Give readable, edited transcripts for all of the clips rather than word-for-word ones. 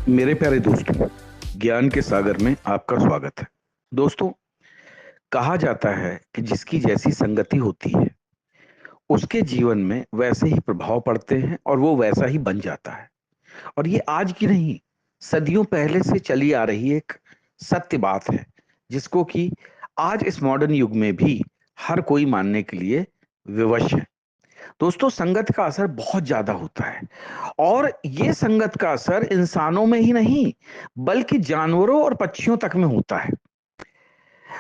मेरे प्यारे दोस्तों, ज्ञान के सागर में आपका स्वागत है। दोस्तों, कहा जाता है कि जिसकी जैसी संगति होती है, उसके जीवन में वैसे ही प्रभाव पड़ते हैं और वो वैसा ही बन जाता है। और ये आज की नहीं, सदियों पहले से चली आ रही एक सत्य बात है, जिसको कि आज इस मॉडर्न युग में भी हर कोई मानने के लिए विवश है। दोस्तों, संगत का असर बहुत ज्यादा होता है और ये संगत का असर इंसानों में ही नहीं, बल्कि जानवरों और पक्षियों तक में होता है।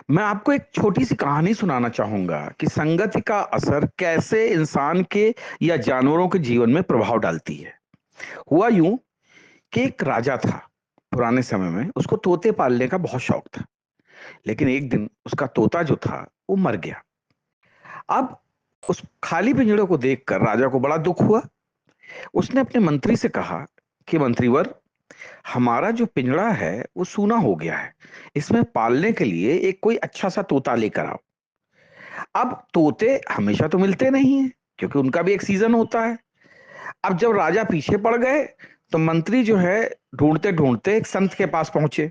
मैं आपको एक छोटी सी कहानी सुनाना चाहूंगा कि संगति का असर कैसे इंसान के या जानवरों के जीवन में प्रभाव डालती है। हुआ यूं कि एक राजा था। पुराने समय में उसको तोते पालने का बहुत शौक था, लेकिन एक दिन उसका तोता जो था वो मर गया। अब उस खाली पिंजड़े को देखकर राजा को बड़ा दुख हुआ। उसने अपने मंत्री से कहा कि मंत्रीवर, हमारा जो पिंजड़ा है वो सूना हो गया है, इसमें पालने के लिए एक कोई अच्छा सा तोता लेकर आओ। अब तोते हमेशा तो मिलते नहीं है, क्योंकि उनका भी एक सीजन होता है। अब जब राजा पीछे पड़ गए तो मंत्री जो है ढूंढते ढूंढते एक संत के पास पहुंचे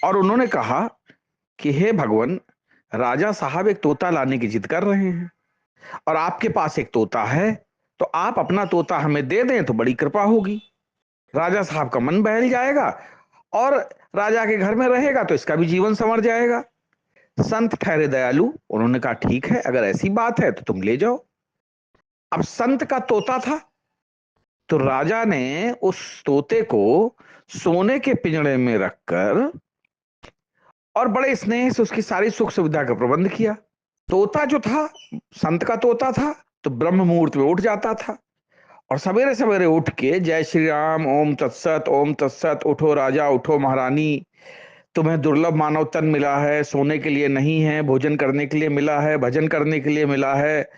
और उन्होंने कहा कि हे भगवान, राजा साहब एक तोता लाने की जिद कर रहे हैं और आपके पास एक तोता है, तो आप अपना तोता हमें दे दें तो बड़ी कृपा होगी। राजा साहब का मन बहल जाएगा और राजा के घर में रहेगा तो इसका भी जीवन संवर जाएगा। संत ठहरे दयालु, उन्होंने कहा ठीक है, अगर ऐसी बात है तो तुम ले जाओ। अब संत का तोता था, तो राजा ने उस तोते को सोने के पिंजड़े में रखकर और बड़े स्नेह से उसकी सारी सुख सुविधा का प्रबंध किया। तोता जो था, संत का तोता था, तो ब्रह्म मुहूर्त में उठ जाता था और सवेरे सवेरे उठ के जय श्री राम, ओम तत्सत, उठो राजा, उठो महारानी, तुम्हें दुर्लभ मानव तन मिला है, सोने के लिए नहीं है, भोजन करने के लिए मिला है, भजन करने के लिए मिला है।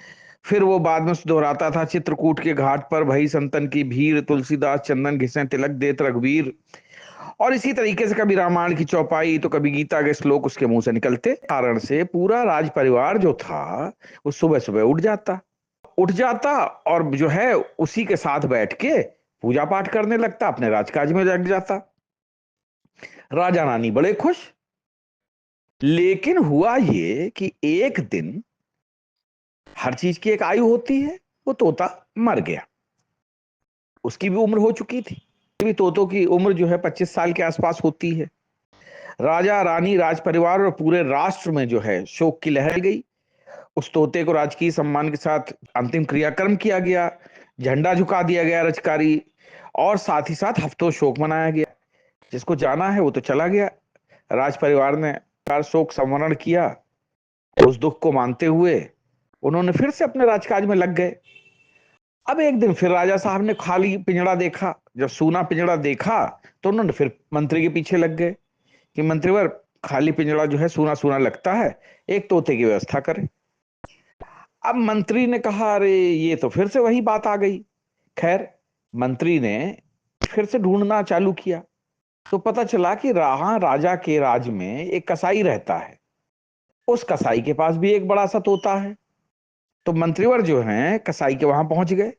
फिर वो बाद में दोहराता था, चित्रकूट के घाट पर भई संतन की भीड़, तुलसीदास चंदन घिसें तिलक देत रघुवीर। और इसी तरीके से कभी रामायण की चौपाई तो कभी गीता के श्लोक उसके मुंह से निकलते। कारण से पूरा राज परिवार जो था वो सुबह सुबह उठ जाता और जो है उसी के साथ बैठ के पूजा पाठ करने लगता, अपने राजकाज में लग जाता। राजा रानी बड़े खुश। लेकिन हुआ ये कि एक दिन, हर चीज की एक आयु होती है, वो तोता मर गया। उसकी भी उम्र हो चुकी थी। भी तोतों की उम्र जो है 25 साल के आसपास होती है। राजा रानी, राज परिवार और पूरे राष्ट्र में जो है शोक की लहर गई। उस तोते को राजकीय सम्मान के साथ अंतिम क्रियाक्रम किया गया, झंडा झुका दिया गया रजकारी, और साथ ही साथ हफ्तों शोक मनाया गया। जिसको जाना है वो तो चला गया। राज परिवार ने शोक संवरण किया। उस दुख को मानते हुए उन्होंने फिर से अपने राजकाज में लग गए। अब एक दिन फिर राजा साहब ने खाली पिंजड़ा देखा। जब सूना पिंजड़ा देखा तो उन्होंने फिर मंत्री के पीछे लग गए कि मंत्रीवर, खाली पिंजड़ा जो है सूना सूना लगता है, एक तोते की व्यवस्था करें। अब मंत्री ने कहा, अरे ये तो फिर से वही बात आ गई। खैर, मंत्री ने फिर से ढूंढना चालू किया तो पता चला कि राजा के राज में एक कसाई रहता है। उस कसाई के पास भी एक बड़ा सा तोता है। तो मंत्रीवर जो हैं कसाई के वहां पहुंच गए।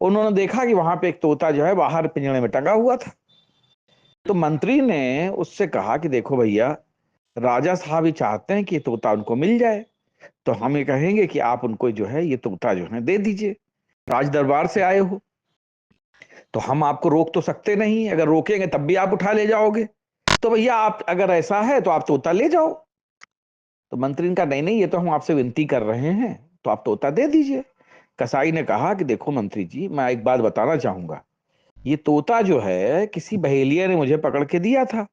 उन्होंने देखा कि वहां पे एक तोता जो है बाहर पिंजड़े में टंगा हुआ था। तो मंत्री ने उससे कहा कि देखो भैया, राजा साहब ये चाहते हैं कि ये तोता उनको मिल जाए, तो हम ये कहेंगे कि आप उनको जो है ये तोता जो है दे दीजिए। राज दरबार से आए हो तो हम आपको रोक तो सकते नहीं, अगर रोकेंगे तब भी आप उठा ले जाओगे। तो भैया, आप अगर ऐसा है तो आप तोता ले जाओ। तो मंत्री ने कहा, नहीं नहीं, ये तो हम आपसे विनती कर रहे हैं, तो आप तोता दे दीजिए। कसाई ने कहा कि देखो मंत्री जी, मैं एक बात बताना चाहूंगा। ये तोता जो है किसी बहेलिया ने मुझे पकड़ के दिया था।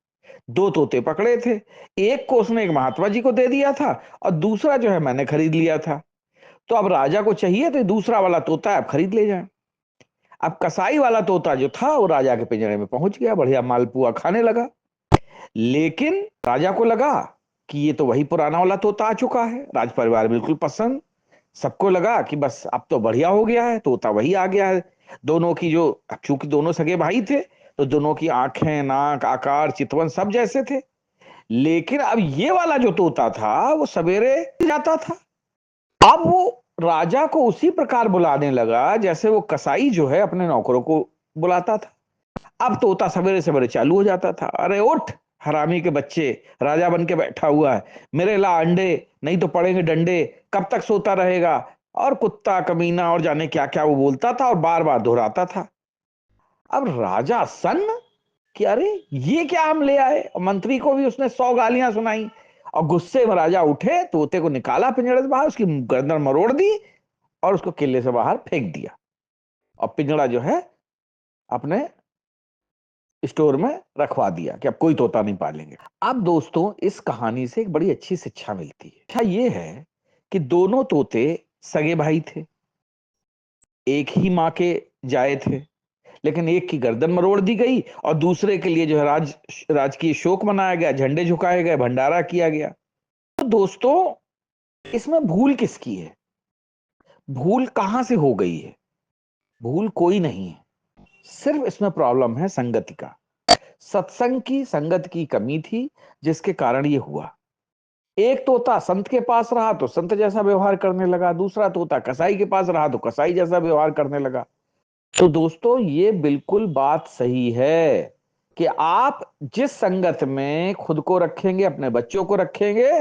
दो तोते पकड़े थे, एक को उसने एक महात्मा जी को दे दिया था और दूसरा जो है मैंने खरीद लिया था। तो अब राजा को चाहिए तो दूसरा वाला तोता आप खरीद ले जाए। अब कसाई वाला तोता जो था वो राजा के पिंजरे में पहुंच गया, बढ़िया मालपुआ खाने लगा। लेकिन राजा को लगा कि ये तो वही पुराना वाला तोता आ चुका है। राज परिवार बिल्कुल पसंद। सबको लगा कि बस अब तो बढ़िया हो गया है, तोता वही आ गया है। दोनों की जो, चूंकि दोनों सगे भाई थे, तो दोनों की आंखें, नाक, आकार, चितवन सब जैसे थे। लेकिन अब ये वाला जो तोता था वो सवेरे जाता था। अब वो राजा को उसी प्रकार बुलाने लगा जैसे वो कसाई जो है अपने नौकरों को बुलाता था। अब तोता सवेरे सवेरे चालू हो जाता था, अरे उठ हरामी के बच्चे, राजा बन के बैठा हुआ है, मेरे ला अंडे, नहीं तो पड़ेंगे डंडे, कब तक सोता रहेगा। और कुत्ता कमीना और जाने क्या क्या वो बोलता था और बार बार दोहराता था। अब राजा सन्न कि अरे ये क्या हम ले आए, और मंत्री को भी उसने 100 गालियां सुनाई। और गुस्से में राजा उठे, तोते को निकाला पिंजड़े से बाहर, उसकी गर्दन मरोड़ दी और उसको किले से बाहर फेंक दिया। और पिंजड़ा जो है अपने स्टोर में रखवा दिया कि अब कोई तोता नहीं पालेंगे। अब दोस्तों इस कहानी से एक बड़ी अच्छी शिक्षा मिलती है। शिक्षा ये है कि दोनों तोते सगे भाई थे, एक ही माँ के जाए थे, लेकिन एक की गर्दन मरोड़ दी गई और दूसरे के लिए जो है राजकीय शोक मनाया गया, झंडे झुकाए गए, भंडारा किया गया। तो दोस्तों इसमें भूल किसकी है, भूल कहां से हो गई है? भूल कोई नहीं है, सिर्फ इसमें प्रॉब्लम है संगति का। सत्संग की, संगत की कमी थी जिसके कारण ये हुआ। एक तोता संत के पास रहा तो संत जैसा व्यवहार करने लगा, दूसरा तोता कसाई के पास रहा तो कसाई जैसा व्यवहार करने लगा। तो दोस्तों ये बिल्कुल बात सही है कि आप जिस संगत में खुद को रखेंगे, अपने बच्चों को रखेंगे,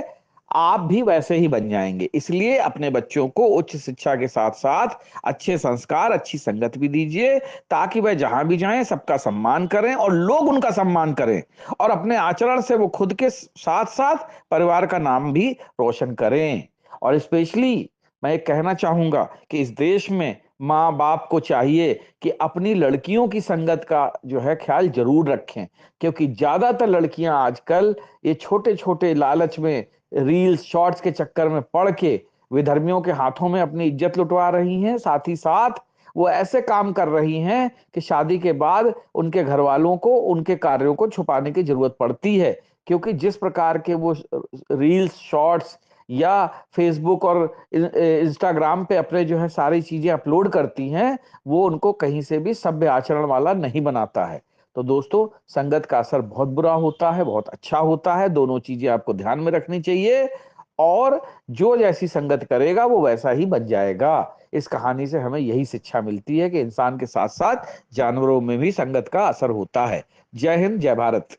आप भी वैसे ही बन जाएंगे। इसलिए अपने बच्चों को उच्च शिक्षा के साथ साथ अच्छे संस्कार, अच्छी संगत भी दीजिए, ताकि वह जहां भी जाएं सबका सम्मान करें और लोग उनका सम्मान करें, और अपने आचरण से वो खुद के साथ साथ परिवार का नाम भी रोशन करें। और स्पेशली मैं ये कहना चाहूंगा कि इस देश में माँ बाप को चाहिए कि अपनी लड़कियों की संगत का जो है ख्याल जरूर रखें, क्योंकि ज्यादातर लड़कियां आजकल ये छोटे छोटे लालच में, रील्स शॉर्ट्स के चक्कर में पड़ के विधर्मियों के हाथों में अपनी इज्जत लुटवा रही हैं। साथ ही साथ वो ऐसे काम कर रही हैं कि शादी के बाद उनके घर वालों को उनके कार्यों को छुपाने की जरूरत पड़ती है, क्योंकि जिस प्रकार के वो रील्स शॉर्ट्स या फेसबुक और इंस्टाग्राम पे अपने जो है सारी चीजें अपलोड करती हैं, वो उनको कहीं से भी सभ्य आचरण वाला नहीं बनाता है। तो दोस्तों संगत का असर बहुत बुरा होता है, बहुत अच्छा होता है, दोनों चीजें आपको ध्यान में रखनी चाहिए। और जो जैसी संगत करेगा वो वैसा ही बन जाएगा। इस कहानी से हमें यही शिक्षा मिलती है कि इंसान के साथ साथ जानवरों में भी संगत का असर होता है। जय हिंद, जय भारत।